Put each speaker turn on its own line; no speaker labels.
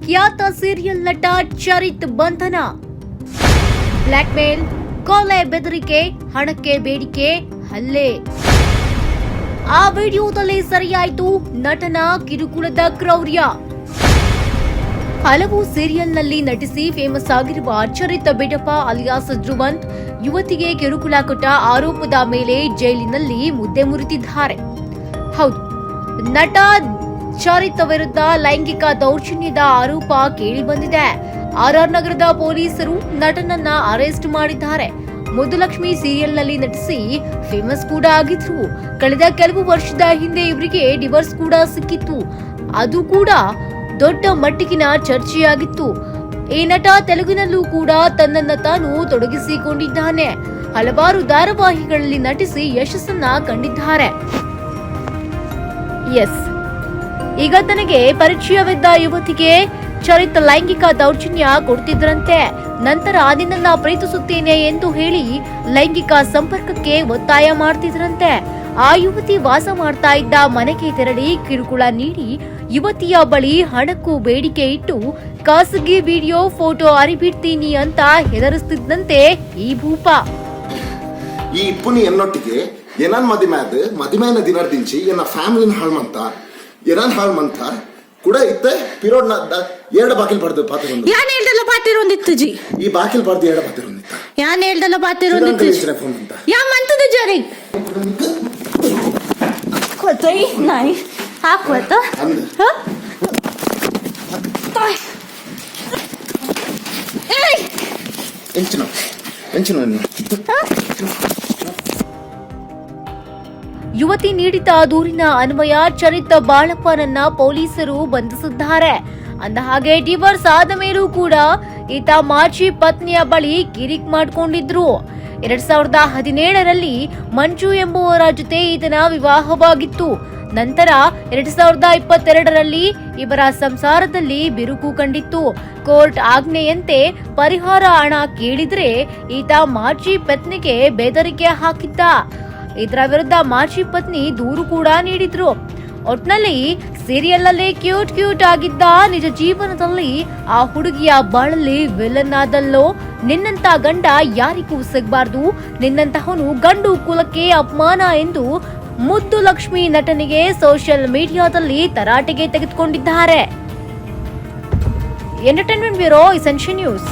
ಖ್ಯಾತ ಸೀರಿಯಲ್ ನಟ ಚರಿತ್ ಬಂಧನ. ಬ್ಲಾಕ್ಮೇಲ್, ಕೊಲೆ ಬೆದರಿಕೆ, ಹಣಕ್ಕೆ ಬೇಡಿಕೆ, ಹಲ್ಲೆ. ಆ ವಿಡಿಯೋದಲ್ಲಿ ಸರಿಯಾಯಿತು ನಟನ ಕಿರುಕುಳದ ಕ್ರೌರ್ಯ. ಹಲವು ಸೀರಿಯಲ್ನಲ್ಲಿ ನಟಿಸಿ ಫೇಮಸ್ ಆಗಿರುವ ಚರಿತ್ ಬಿಡಪ ಅಲಿಯಾಸ್ ಧ್ರುವಂತ್ ಯುವತಿಗೆ ಕಿರುಕುಳ ಕೊಟ್ಟ ಆರೋಪದ ಮೇಲೆ ಜೈಲಿನಲ್ಲಿ ಮುದ್ದೆ ಮುರಿದಿದ್ದಾರೆ. ಹೌದು, ನಟ ಚರಿತ್ ವಿರುದ್ಧ ಲೈಂಗಿಕ ದೌರ್ಜನ್ಯದ ಆರೋಪ ಕೇಳಿಬಂದಿದೆ. ಆರ್ಆರ್ ನಗರದ ಪೊಲೀಸರು ನಟನನ್ನ ಅರೆಸ್ಟ್ ಮಾಡಿದ್ದಾರೆ. ಮುದ್ದುಲಕ್ಷ್ಮಿ ಸೀರಿಯಲ್ನಲ್ಲಿ ನಟಿಸಿ ಫೇಮಸ್ ಕೂಡ ಆಗಿದ್ರು. ಕಳೆದ ಕೆಲವು ವರ್ಷದ ಹಿಂದೆ ಇವರಿಗೆ ಡಿವೋರ್ಸ್ ಕೂಡ ಸಿಕ್ಕಿತ್ತು. ಅದು ಕೂಡ ದೊಡ್ಡ ಮಟ್ಟಿಗಿನ ಚರ್ಚೆಯಾಗಿತ್ತು. ಈ ನಟ ತೆಲುಗಿನಲ್ಲೂ ಕೂಡ ತನ್ನನ್ನ ತಾನು ತೊಡಗಿಸಿಕೊಂಡಿದ್ದಾನೆ. ಹಲವಾರು ಧಾರಾವಾಹಿಗಳಲ್ಲಿ ನಟಿಸಿ ಯಶಸ್ಸನ್ನ ಕಂಡಿದ್ದಾರೆ. ಈಗ ತನಗೆ ಪರಿಚಯವಿದ್ದ ಯುವತಿಗೆ ಚರಿತ್ ಲೈಂಗಿಕ ದೌರ್ಜನ್ಯ ಕೊಡ್ತಿದ್ರಂತೆ. ನಂತರ ನಿನ್ನನ್ನ ಪ್ರೀತಿಸುತ್ತೇನೆ ಎಂದು ಹೇಳಿ ಲೈಂಗಿಕ ಸಂಪರ್ಕಕ್ಕೆ ಒತ್ತಾಯ ಮಾಡ್ತಿದ್ರಂತೆ. ಆ ಯುವತಿ ವಾಸ ಮಾಡ್ತಾ ಇದ್ದ ಮನೆಗೆ ತೆರಳಿ ಕಿರುಕುಳ ನೀಡಿ ಯುವತಿಯ ಬಳಿ ಹಣಕ್ಕೂ ಬೇಡಿಕೆ ಇಟ್ಟು ಖಾಸಗಿ ವಿಡಿಯೋ ಫೋಟೋ ಅರಿಬಿಡ್ತೀನಿ ಅಂತ ಹೆದರಿಸ್ತಿದ್ದಂತೆ ಈ ಭೂಪ.
ಈ ಇಪ್ಪುನಿ ಎನ್ನೊಟ್ಟಿಗೆ ಏನನ್ ಮದಿಮೆನ ದಿನ ದಿಂಚಿ ಎನ್ನ ಫ್ಯಾಮಿಲಿನ ಹಾಳು ಮಂತ ಕೂಡ ಇತ್ತೆ ಪಿರೋಡ್ ಎರಡು ಬಾಕಿಲ್ ಪಡೆದು ಪಾತಿರೊಂದು
ಯಾನ್ ಹೇಳ್ದಲ್ಲ ಪಾತಿರೊಂದಿತ್ತು ಜಿ
ಈ ಬಾಕಿಲ್ ಪಡೆದು ಎರಡು ಪಾತಿರೊಂದಿತ್ತ
ಯಾನ್ ಹೇಳ್ದಲ್ಲ ಪಾತಿರೊಂದಿತ್ತು
ಫೋನ್ ಅಂತ
ಯಾ ಮಂತದ ಜರಿ ಕೊತೈ ನೈ ಹಾಕ್ವತ ಹ ಏಯ್
ಎಂಚಿನ
ಯುವತಿ ನೀಡಿದ ದೂರಿನ ಅನ್ವಯ ಚರಿತ್ ಬಾಳಪ್ಪನನ್ನ ಪೊಲೀಸರು ಬಂಧಿಸಿದ್ದಾರೆ. ಅಂದಹಾಗೆ ಡಿವೋರ್ಸ್ ಆದ ಮೇಲೂ ಕೂಡ ಈತ ಮಾಜಿ ಪತ್ನಿಯ ಬಳಿ ಕಿರಿಕ್ ಮಾಡಿಕೊಂಡಿದ್ರು. 2017ರಲ್ಲಿ ಮಂಜು ಎಂಬುವರ ಜೊತೆ ಈತನ ವಿವಾಹವಾಗಿತ್ತು. ನಂತರ 2022ರಲ್ಲಿ ಇವರ ಸಂಸಾರದಲ್ಲಿ ಬಿರುಕು ಕಂಡಿತ್ತು. ಕೋರ್ಟ್ ಆಜ್ಞೆಯಂತೆ ಪರಿಹಾರ ಹಣ ಕೇಳಿದ್ರೆ ಈತ ಮಾಜಿ ಪತ್ನಿಗೆ ಬೆದರಿಕೆ ಹಾಕಿದ್ದ. ಇದರ ವಿರುದ್ಧ ಮಾಜಿ ಪತ್ನಿ ದೂರು ಕೂಡ ನೀಡಿದ್ರು. ಒಟ್ನಲ್ಲಿ ಸೀರಿಯಲ್ ನಲ್ಲಿ ಕ್ಯೂಟ್ ಆಗಿದ್ದ ನಿಜ ಜೀವನದಲ್ಲಿ ಆ ಹುಡುಗಿಯ ಬಾಳಲ್ಲಿ ವಿಲನ್ ಆದಲ್ಲೋ. ನಿನ್ನಂತ ಗಂಡ ಯಾರಿಗೂ ಸಿಗಬಾರ್ದು, ನಿನ್ನಂತಹವನು ಗಂಡು ಕುಲಕ್ಕೆ ಅಪಮಾನ ಎಂದು ಮುದ್ದು ಲಕ್ಷ್ಮಿ ನಟನಿಗೆ ಸೋಷಿಯಲ್ ಮೀಡಿಯಾದಲ್ಲಿ ತರಾಟೆಗೆ ತೆಗೆದುಕೊಂಡಿದ್ದಾರೆ. Entertainment bureau, essential news.